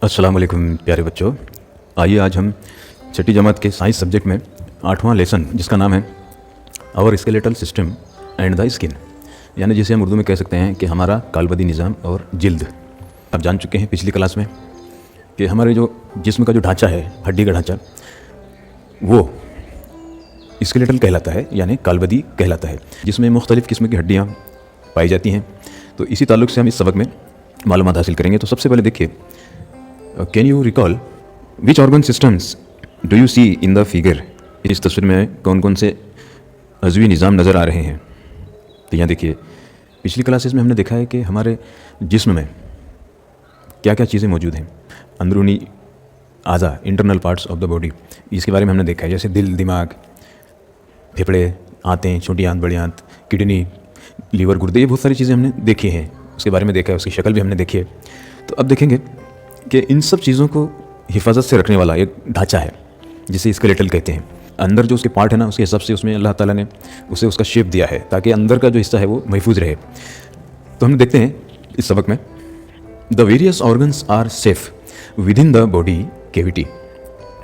अस्सलाम वालेकुम प्यारे बच्चों। आइए आज हम छठी जमात के साइंस सब्जेक्ट में 8वां लेसन जिसका नाम है our skeletal system and the skin, यानी जिसे हम उर्दू में कह सकते हैं कि हमारा कालबदी निज़ाम और जिल्द। आप जान चुके हैं पिछली क्लास में कि हमारे जो जिस्म का जो ढांचा है, हड्डी का ढांचा, वो स्केलेटल कहलाता है, यानी कालबदी कहलाता है, जिसमें मुख्तलिफ़ किस्म की हड्डियाँ पाई जाती हैं। तो इसी ताल्लुक़ से हम इस सबक में मालूमात हासिल करेंगे। तो सबसे पहले देखिए, can you recall which organ systems do you see in the figure. इस तस्वीर में कौन कौन से अज़वी निज़ाम नज़र आ रहे हैं। तो यहाँ देखिए, पिछली क्लासेस में हमने देखा है कि हमारे जिस्म में क्या क्या चीज़ें मौजूद हैं, अंदरूनी आज़ा, internal parts of the body, इसके बारे में हमने देखा है। जैसे दिल, दिमाग, फेफड़े, आंतें, छोटी आंत, बड़ी आंत, किडनी, लीवर, गुर्दे, ये बहुत सारी चीज़ें हमने देखी हैं, उसके बारे में देखा है, उसकी शक्ल भी हमने देखी है। तो अब देखेंगे कि इन सब चीज़ों को हिफाजत से रखने वाला एक ढांचा है जिसे स्केलेटल कहते हैं। अंदर जो उसके पार्ट है ना, उसके हिसाब से उसमें अल्लाह ताला ने उसे उसका शेप दिया है ताकि अंदर का जो हिस्सा है वो महफूज रहे। तो हम देखते हैं इस सबक में, the various organs are safe within the body cavity.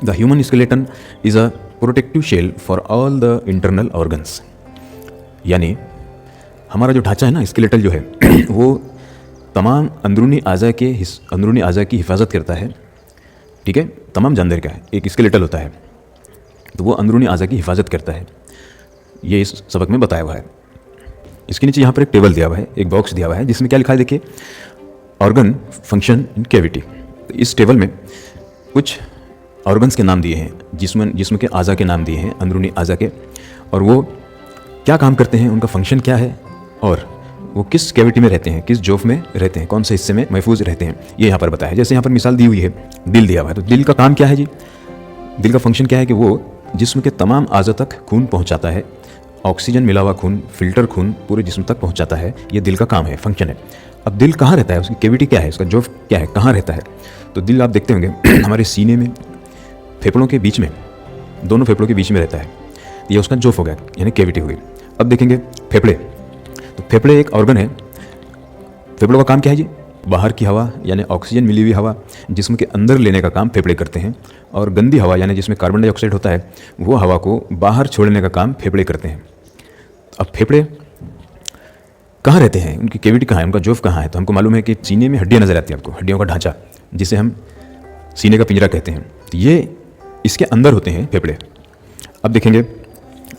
The human skeleton is a protective shell for all the internal organs. यानी हमारा जो ढांचा है ना, स्केलेटल जो है वो तमाम अंदरूनी आज़ा की हिफाजत करता है। ठीक है, तमाम जानवर का है, एक स्केलेटल होता है तो वो अंदरूनी आज़ा की हिफाजत करता है। ये इस सबक में बताया हुआ है। इसके नीचे यहाँ पर एक टेबल दिया हुआ है, एक बॉक्स दिया हुआ है जिसमें क्या लिखा है देखिए, ऑर्गन फंक्शन इन कैविटी। तो इस टेबल में कुछ ऑर्गन्स के नाम दिए हैं, जिस्म के आज़ा के नाम दिए हैं, अंदरूनी आज़ा के, और वो क्या काम करते हैं, उनका फंक्शन क्या है, और वो किस कैविटी में रहते हैं, किस जोफ में रहते हैं, कौन से हिस्से में महफूज रहते हैं, ये यहाँ पर बताया है। जैसे यहाँ पर मिसाल दी हुई है, दिल दिया हुआ है। तो दिल का काम क्या है जी, दिल का फंक्शन क्या है कि वो जिस्म के तमाम आज़ा तक खून पहुँचाता है। ऑक्सीजन मिला हुआ खून, फिल्टर खून पूरे जिस्म तक पहुँचाता है। ये दिल का काम है, फंक्शन है। अब दिल कहाँ रहता है, उसकी कैविटी क्या है, उसका जोफ क्या है, कहाँ रहता है। तो दिल आप देखते होंगे हमारे सीने में, फेफड़ों के बीच में, दोनों फेफड़ों के बीच में रहता है। ये उसका जोफ हो गया, यानी कैविटी हो गई। अब देखेंगे फेफड़े। तो फेफड़े एक ऑर्गन है। फेफड़ों का काम क्या है जी, बाहर की हवा यानी ऑक्सीजन मिली हुई हवा जिस्म के अंदर लेने का काम फेफड़े करते हैं, और गंदी हवा यानी जिसमें कार्बन डाइऑक्साइड होता है वो हवा को बाहर छोड़ने का काम फेफड़े करते हैं। अब फेफड़े कहाँ रहते हैं, उनकी कैविटी कहाँ है, उनका जोफ कहाँ है। तो हमको मालूम है कि सीने में हड्डियाँ नजर आती हैं आपको, हड्डियों का ढांचा जिसे हम सीने का पिंजरा कहते हैं। तो ये इसके अंदर होते हैं फेफड़े। अब देखेंगे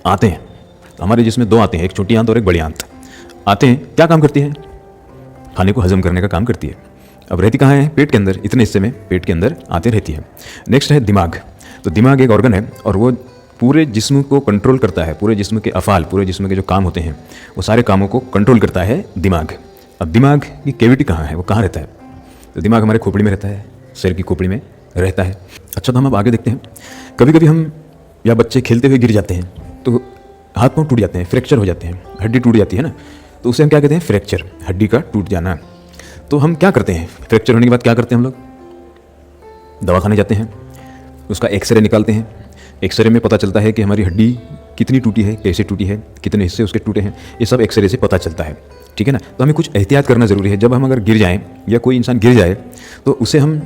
आते हैं। तो हमारे जिसमें दो आते हैं, एक छोटी आंत और एक बड़ी आंत। आते हैं क्या काम करती है, खाने को हजम करने का काम करती है। अब रहती कहाँ है, पेट के अंदर, इतने हिस्से में पेट के अंदर आते रहती है। नेक्स्ट है दिमाग। तो दिमाग एक ऑर्गन है और वो पूरे जिस्म को कंट्रोल करता है, पूरे जिस्म के अफ़ाल, पूरे जिस्म के जो काम होते हैं वो सारे कामों को कंट्रोल करता है दिमाग। अब दिमाग की कैविटी कहाँ है, वो कहाँ रहता है। तो दिमाग हमारे खोपड़ी में रहता है, सिर की खोपड़ी में रहता है। अच्छा, तो हम अब आगे देखते हैं। कभी कभी हम या बच्चे खेलते हुए गिर जाते हैं तो हाथ पाँव टूट जाते हैं, फ्रैक्चर हो जाते हैं, हड्डी टूट जाती है ना, तो उसे हम क्या कहते हैं, फ्रैक्चर, हड्डी का टूट जाना। तो हम क्या करते हैं, फ्रैक्चर होने के बाद क्या करते हैं, हम लोग दवाखाने जाते हैं, उसका एक्सरे निकालते हैं। एक्सरे में पता चलता है कि हमारी हड्डी कितनी टूटी है, कैसे टूटी है, कितने हिस्से उसके टूटे हैं, ये सब एक्सरे से पता चलता है। ठीक है ना। तो हमें कुछ एहतियात करना ज़रूरी है। जब हम अगर गिर जाएँ या कोई इंसान गिर जाए तो उसे हम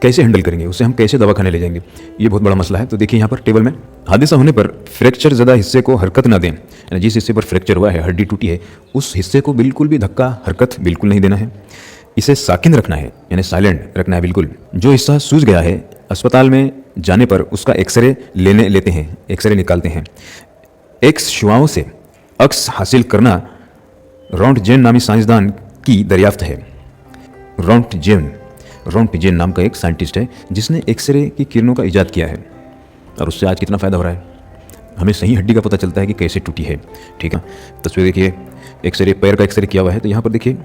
कैसे हैंडल करेंगे, उसे हम कैसे दवाखाने ले जाएंगे, ये बहुत बड़ा मसला है। तो देखिए यहाँ पर टेबल में, हादसा होने पर फ्रैक्चर ज़्यादा हिस्से को हरकत ना दें, यानी जिस हिस्से पर फ्रैक्चर हुआ है, हड्डी टूटी है, उस हिस्से को बिल्कुल भी धक्का, हरकत बिल्कुल नहीं देना है। इसे साकिन रखना है, यानी साइलेंट रखना है बिल्कुल। जो हिस्सा सूज गया है, अस्पताल में जाने पर उसका एक्सरे लेते हैं, एक्सरे निकालते हैं। एक्स शुआओं से अक्स हासिल करना रोंटजेन नामी साइंसदान की दरियाफ्त है। रोंटजेन नाम का एक साइंटिस्ट है जिसने एक्सरे की किरणों का इजाद किया है, और उससे आज कितना फ़ायदा हो रहा है। हमें सही हड्डी का पता चलता है कि कैसे टूटी है। ठीक है, तस्वीर देखिए, एक्सरे, पैर का एक्सरे किया हुआ है। तो यहाँ पर देखिए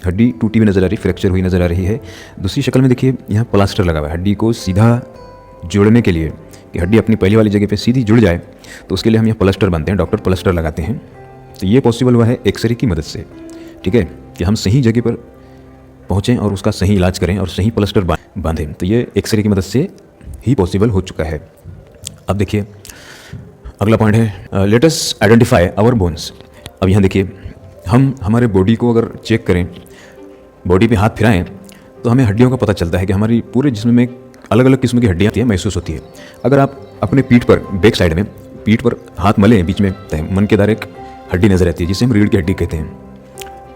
हड्डी टूटी हुई नज़र आ रही, फ्रैक्चर हुई नज़र आ रही है। दूसरी शक्ल में देखिए यहाँ प्लास्टर लगा हुआ है, हड्डी को सीधा जोड़ने के लिए, कि हड्डी अपनी पहली वाली जगह पे सीधी जुड़ जाए, तो उसके लिए हम यहाँ प्लास्टर बांधते हैं, डॉक्टर प्लास्टर लगाते हैं। तो ये पॉसिबल हुआ है एक्सरे की मदद से। ठीक है, कि हम सही जगह पर पहुँचें और उसका सही इलाज करें और सही प्लास्टर बांधें। तो ये एक्सरे की मदद से ही पॉसिबल हो चुका है। अब देखिए अगला पॉइंट है, let us identify our bones. अब यहाँ देखिए, हम हमारे बॉडी को अगर चेक करें, बॉडी पे हाथ फिराएं तो हमें हड्डियों का पता चलता है कि हमारी पूरे जिस्म में अलग अलग किस्म की हड्डियाँ महसूस होती है। अगर आप अपने पीठ पर बैक साइड में पीठ पर हाथ मलें, बीच में मनकेदार एक हड्डी नजर आती है जिसे हम रीढ़ की हड्डी कहते हैं।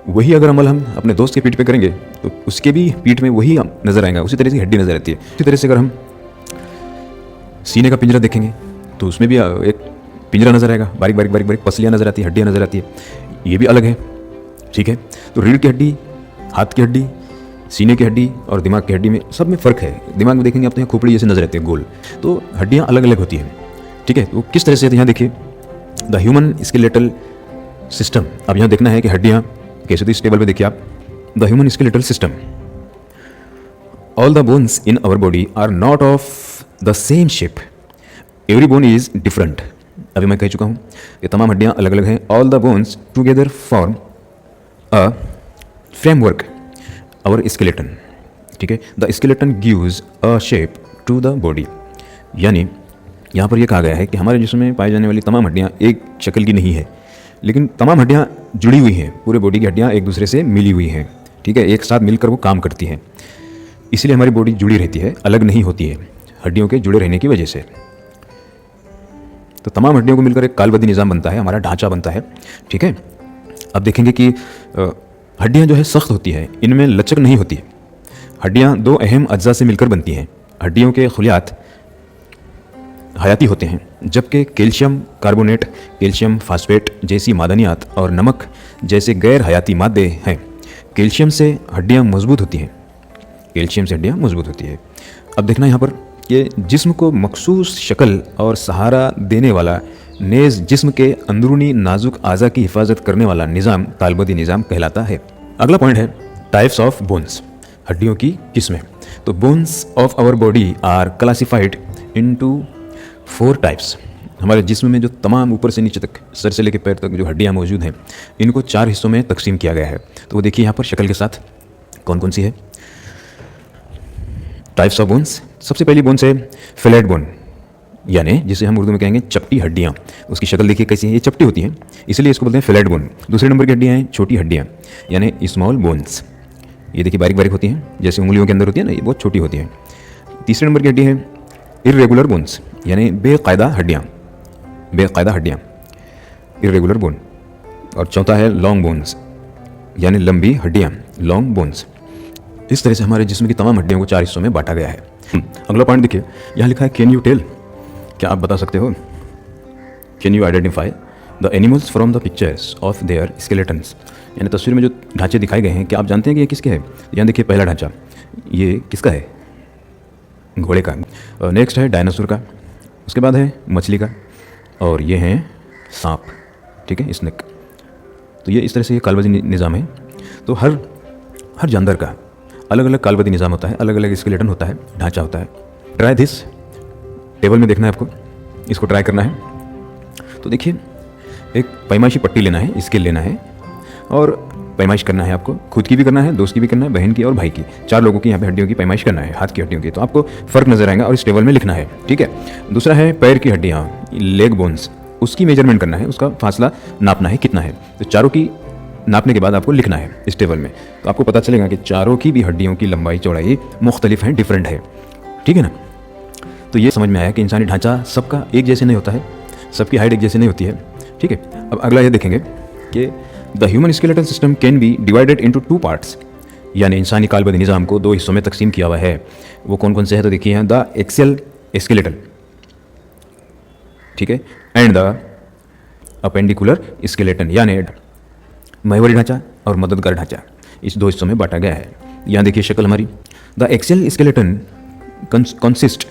वही अगर अमल हम अपने दोस्त के पीठ पे करेंगे तो उसके भी पीठ में वही नजर आएगा, उसी तरह से हड्डी नजर आती है। इसी तरह से अगर हम सीने का पिंजरा देखेंगे तो उसमें भी एक पिंजरा नजर आएगा, बारीक बारीक बारीक बारीक पसलियाँ नजर आती है, हड्डियाँ नजर आती है, ये भी अलग है। ठीक है, तो रीढ़ की हड्डी, हाथ की हड्डी, सीने की हड्डी और दिमाग की हड्डी में सब में फ़र्क है। दिमाग में देखेंगे आप तो यहाँ खोपड़ी जैसे नजर आती है गोल, तो हड्डियाँ अलग अलग होती हैं। ठीक है, तो किस तरह से यहाँ देखिए द ह्यूमन स्केलेटल सिस्टम। अब यहाँ देखना है कि हड्डियाँ कैसे, तो इस टेबल पे देखिए आप, the human skeletal system. All the bones in our body are not of the same shape, every bone is different. अभी मैं कह चुका हूँ कि तमाम हड्डियाँ अलग अलग हैं। All the bones together form a framework our skeleton. ठीक है, the skeleton gives a shape to the body. यानी यहाँ पर यह कहा गया है कि हमारे जिस्म में पाई जाने वाली तमाम हड्डियाँ एक शक्ल की नहीं है, लेकिन तमाम हड्डियाँ जुड़ी हुई हैं, पूरे बॉडी की हड्डियाँ एक दूसरे से मिली हुई हैं। ठीक है, एक साथ मिलकर वो काम करती हैं, इसलिए हमारी बॉडी जुड़ी रहती है, अलग नहीं होती है हड्डियों के जुड़े रहने की वजह से। तो तमाम हड्डियों को मिलकर एक कालबद्ध निज़ाम बनता है, हमारा ढांचा बनता है। ठीक है, अब देखेंगे कि हड्डियाँ जो है सख्त होती है, इनमें लचक नहीं होती। हड्डियाँ दो अहम अज्जा से मिलकर बनती हैं। हड्डियों के खुलियात हयाती होते हैं, जबकि कैल्शियम कार्बोनेट, कैल्शियम फास्फेट जैसी मादनियात और नमक जैसे गैर हयाती मादे हैं। कैल्शियम से हड्डियाँ मजबूत होती हैं, कैल्शियम से हड्डियाँ मजबूत होती है। अब देखना यहाँ पर कि जिस्म को मखसूस शक्ल और सहारा देने वाला नेज़ जिस्म के अंदरूनी नाजुक आज़ा की हिफाजत करने वाला निज़ाम तालबद्दी निज़ाम कहलाता है। अगला पॉइंट है टाइप्स ऑफ बोन्स, हड्डियों की किस्में। तो bones of our body are classified into 4 types. हमारे जिस्म में जो तमाम ऊपर से नीचे तक, सर से लेकर पैर तक जो हड्डियाँ मौजूद हैं, इनको 4 हिस्सों में तकसीम किया गया है। तो वो देखिए यहाँ पर शक्ल के साथ कौन कौन सी है। टाइप्स ऑफ बोन्स, सबसे पहली बोन्स है फिलेट बोन, यानी जिसे हम उर्दू में कहेंगे चपटी हड्डियाँ। उसकी शक्ल देखिए कैसी है, ये चपटी होती हैं, इसलिए इसको बोलते हैं फिलेट बोन। दूसरे नंबर की हड्डियाँ हैं छोटी हड्डियाँ, यानी स्मॉल बोन्स। ये देखिए बारीक बारीक होती हैं, जैसे उंगलियों के अंदर होती है ना, ये बहुत छोटी होती हैं। तीसरे नंबर की हड्डी है इर्रेगुलर बोन्स, यानी बेकायदा हड्डियाँ, बेकायदा हड्डियाँ, इर्रेगुलर बोन। और चौथा है लॉन्ग बोन्स, यानी लंबी हड्डियाँ, लॉन्ग बोन्स। इस तरह से हमारे जिस्म की तमाम हड्डियों को 4 हिस्सों में बांटा गया है। अगला पॉइंट देखिए, यहाँ लिखा है कैन यू टेल, क्या आप बता सकते हो, can you identify the animals from the pictures of their skeletons. यानी तस्वीर में जो ढांचे दिखाए गए हैं, क्या आप जानते हैं कि ये किसके हैं। यहाँ देखिए पहला ढांचा, ये किसका है, घोड़े का। नेक्स्ट है डायनासोर का, उसके बाद है मछली का, और ये हैं सांप। ठीक है, स्नेक। तो ये इस तरह से ये कालबद्दी निज़ाम है। तो हर जानवर का अलग अलग कालबद्दी निज़ाम होता है, अलग अलग स्केलेटन होता है, ढांचा होता है। ट्राई दिस, टेबल में देखना है आपको, इसको ट्राई करना है। तो देखिए एक पैमाइशी पट्टी लेना है, स्केल लेना है और पैमाइश करना है आपको, खुद की भी करना है, दोस्त की भी करना है, बहन की और भाई की, 4 लोगों की यहाँ पे हड्डियों की पैमाइश करना है, हाथ की हड्डियों की। तो आपको फ़र्क नजर आएगा और इस टेबल में लिखना है। ठीक है, दूसरा है पैर की हड्डियाँ, लेग बोन्स, उसकी मेजरमेंट करना है, उसका फासला नापना है कितना है। तो चारों की नापने के बाद आपको लिखना है इस टेबल में। तो आपको पता चलेगा कि चारों की भी हड्डियों की लंबाई चौड़ाई मुख्तलिफ है, डिफरेंट है। ठीक है ना। तो ये समझ में आया कि इंसानी ढांचा सबका एक जैसे नहीं होता है, सबकी हाइट एक जैसी नहीं होती है। ठीक है, अब अगला ये देखेंगे कि the human skeletal system can be divided into 2 parts, यानी इंसानी कालबद्दी निज़ाम को 2 हिस्सों में तकसीम किया हुआ है। वो कौन कौन से हैं, तो देखिए यहाँ द एक्सियल स्केलेटल, ठीक है, एंड द अपेंडिकुलर स्केलेटन, यानी महवरी ढांचा और मददगार ढांचा, इस 2 हिस्सों में बांटा गया है। यहाँ देखिए शक्ल हमारी, the axial skeleton consist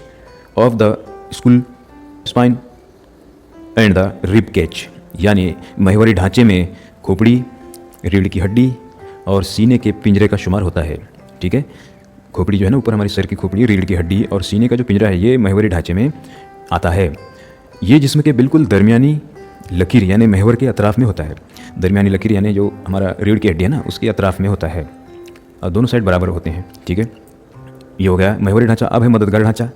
of the skull, spine and the rib cage, यानी महवरी ढांचे में खोपड़ी, रीढ़ की हड्डी और सीने के पिंजरे का शुमार होता है। ठीक है, खोपड़ी जो है ना ऊपर हमारी सर की खोपड़ी, रीढ़ की हड्डी और सीने का जो पिंजरा है ये महवरी ढांचे में आता है। ये जिस्म के बिल्कुल दरमियानी लकीर यानी महवर के अतराफ़ में होता है। दरमियानी लकीर यानी जो हमारा रीढ़ की हड्डी है ना उसके अतराफ़ में होता है और दोनों साइड बराबर होते हैं। ठीक है, ये हो गया महवरी ढांचा। अब है मददगार ढांचा।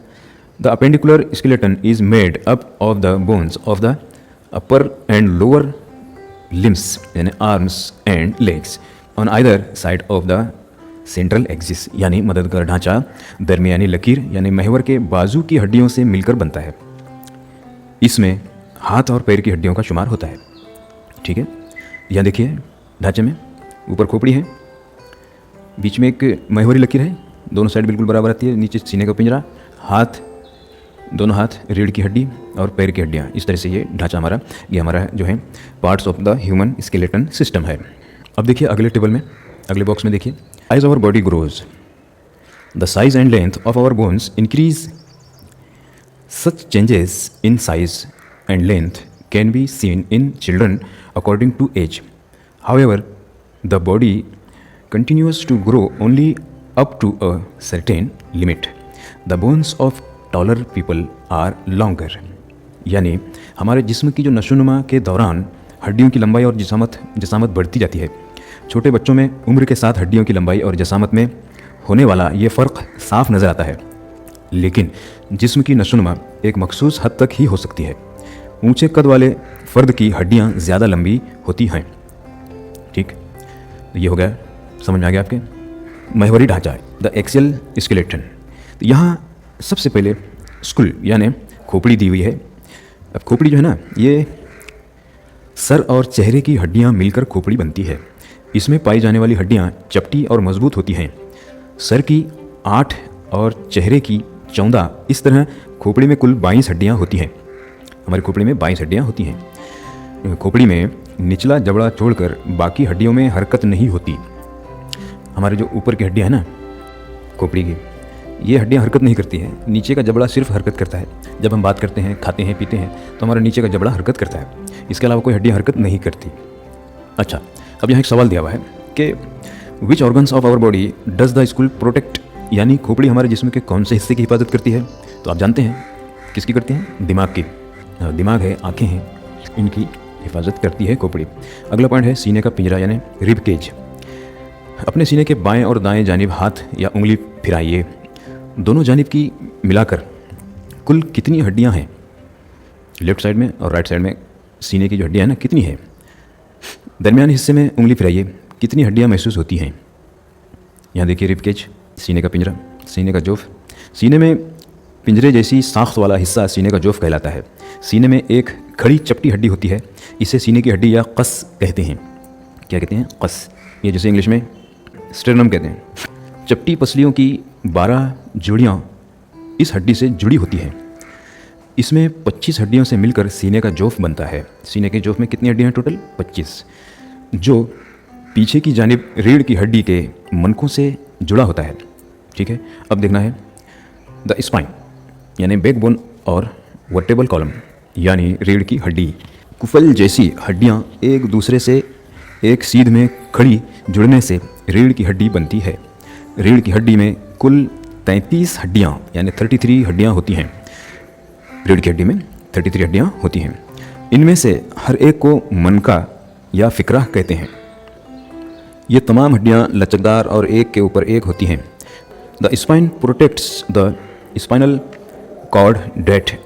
The appendicular skeleton is made up of the bones of the upper and lower limbs यानी arms and legs on either side of the central axis यानी मददगार ढांचा दरमियानी लकीर यानी महवर के बाजू की हड्डियों से मिलकर बनता है। इसमें हाथ और पैर की हड्डियों का शुमार होता है। ठीक है, यहाँ देखिए ढांचे में ऊपर खोपड़ी है, बीच में एक महवरी लकीर है, दोनों साइड बिल्कुल बराबर आती है, नीचे सीने का पिंजरा, हाथ, दोनों हाथ, रीढ़ की हड्डी और पैर की हड्डियाँ। इस तरह से ये ढांचा ये हमारा जो है parts of the human skeleton system है। अब देखिए अगले टेबल में, अगले बॉक्स में देखिए, as our body grows the size and length of our bones increase, such changes in size and length can be seen in children according to age. However the body continues to grow only up to a certain limit. The bones of taller people are longer. यानी हमारे जिस्म की जो नशोनुमा के दौरान हड्डियों की लंबाई और जसामत बढ़ती जाती है। छोटे बच्चों में उम्र के साथ हड्डियों की लंबाई और जसामत में होने वाला ये फ़र्क साफ नज़र आता है, लेकिन जिस्म की नशोनुमा एक मखसूस हद तक ही हो सकती है। ऊंचे कद वाले फ़र्द की हड्डियाँ ज़्यादा लंबी होती हैं। ठीक, ये हो गया, समझ में आ गया आपके। महवरी ढांचा है द एक्सियल स्केलेटन। तो यहाँ सबसे पहले स्कुल यानी खोपड़ी दी हुई है। अब खोपड़ी जो है ना, ये सर और चेहरे की हड्डियाँ मिलकर खोपड़ी बनती है। इसमें पाई जाने वाली हड्डियाँ चपटी और मजबूत होती हैं। सर की 8 और चेहरे की 14, इस तरह खोपड़ी में कुल 22 हड्डियाँ होती हैं। हमारी खोपड़ी में 22 हड्डियाँ होती हैं। खोपड़ी में निचला जबड़ा छोड़कर बाकी हड्डियों में हरकत नहीं होती। हमारे जो ऊपर की हड्डियाँ है ना खोपड़ी की, ये हड्डियाँ हरकत नहीं करती हैं। नीचे का जबड़ा सिर्फ हरकत करता है। जब हम बात करते हैं, खाते हैं, पीते हैं, तो हमारा नीचे का जबड़ा हरकत करता है। इसके अलावा कोई हड्डियाँ हरकत नहीं करती। अच्छा, अब यहाँ एक सवाल दिया हुआ है कि which organs of our body does the skull protect, यानी खोपड़ी हमारे जिस्म के कौन से हिस्से की हिफाजत करती है? तो आप जानते हैं किसकी करती हैं? दिमाग की। दिमाग है, आँखें हैं, इनकी हिफाजत करती है खोपड़ी। अगला पॉइंट है सीने का पिंजरा यानी रिब केज। अपने सीने के बाएं और दाएं जानिब हाथ या उंगली फिराइए। दोनों जानिब की मिलाकर कुल कितनी हड्डियां हैं? लेफ्ट साइड में और राइट साइड में सीने की जो हड्डियां हैं ना, कितनी है? दरमियानी हिस्से में उंगली फिराइए, कितनी हड्डियां महसूस होती हैं? यहाँ देखिए रिब केज, सीने का पिंजरा, सीने का जोफ। सीने में पिंजरे जैसी साख्त वाला हिस्सा सीने का जोफ कहलाता है। सीने में एक खड़ी चपटी हड्डी होती है, इसे सीने की हड्डी या कस कहते हैं। क्या कहते हैं? कस। ये जैसे इंग्लिश में स्टेरनम कहते हैं। चपटी पसलियों की 12 जोड़ियाँ इस हड्डी से जुड़ी होती हैं। इसमें 25 हड्डियों से मिलकर सीने का जोफ बनता है। सीने के जोफ में कितनी हड्डियाँ हैं टोटल? 25, जो पीछे की जानिब रीढ़ की हड्डी के मनकों से जुड़ा होता है। ठीक है, अब देखना है द स्पाइन यानी बैकबोन और वर्टेबल कॉलम यानी रीढ़ की हड्डी। कुफल जैसी हड्डियाँ एक दूसरे से एक सीध में खड़ी जुड़ने से रीढ़ की हड्डी बनती है। रीढ़ की हड्डी में कुल 33 हड्डियाँ यानी 33 हड्डियाँ होती हैं। रीढ़ की हड्डी में 33 हड्डियाँ होती हैं। इनमें से हर एक को मनका या फिक्रा कहते हैं। ये तमाम हड्डियाँ लचकदार और एक के ऊपर एक होती हैं। The spine protects the spinal cord that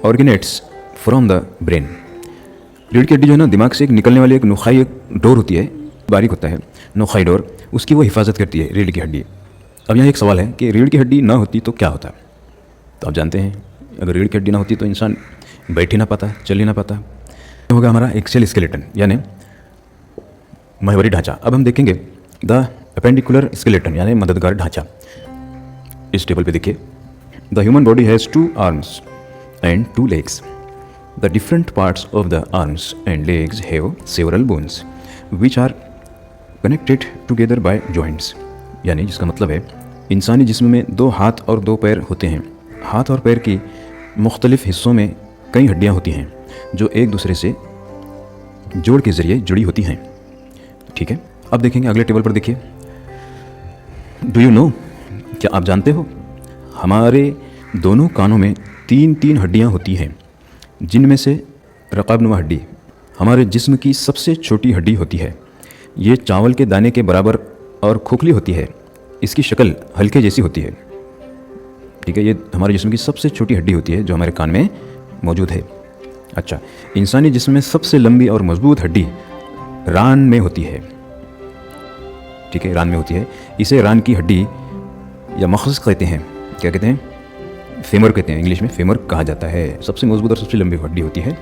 originates from the brain. रीढ़ की हड्डी जो है ना, दिमाग से एक निकलने वाली एक नुखाई एक डोर होती है, बारीक होता है नुखाई डोर, उसकी वो हिफाजत करती है रीढ़ की हड्डी। अब यहाँ एक सवाल है कि रीढ़ की हड्डी ना होती तो क्या होता? तो आप जानते हैं अगर रीढ़ की हड्डी ना होती तो इंसान बैठ ही ना पाता, चल ही ना पाता। तो होगा हमारा एक्सियल स्केलेटन यानी महवरी ढांचा। अब हम देखेंगे द अपेंडिकुलर स्केलेटन यानी मददगार ढांचा। इस टेबल पे देखिए, the human body has 2 arms and 2 legs. The different parts of the arms and legs have several bones which are connected together by joints. यानी जिसका मतलब है इंसानी जिस्म में 2 हाथ और 2 पैर होते हैं। हाथ और पैर की मुख्तलिफ हिस्सों में कई हड्डियाँ होती हैं जो एक दूसरे से जोड़ के ज़रिए जुड़ी होती हैं। ठीक है, अब देखेंगे अगले टेबल पर। देखिए, डू यू नो, क्या आप जानते हो, हमारे दोनों कानों में 3 हड्डियाँ होती हैं, जिनमें से रकाबनुमा हड्डी हमारे जिस्म की सबसे छोटी हड्डी होती है। ये चावल के दाने के बराबर और खोखली होती है। इसकी शक्ल हल्के जैसी होती है। ठीक है, ये हमारे जिस्म की सबसे छोटी हड्डी होती है जो हमारे कान में मौजूद है। अच्छा, इंसानी जिस्म में सबसे लंबी और मजबूत हड्डी रान में होती है। ठीक है, रान में होती है। इसे रान की हड्डी या मखज़ कहते हैं। क्या कहते हैं? फेमर कहते हैं, इंग्लिश में फेमर कहा जाता है। सबसे मजबूत और सबसे लंबी हड्डी होती है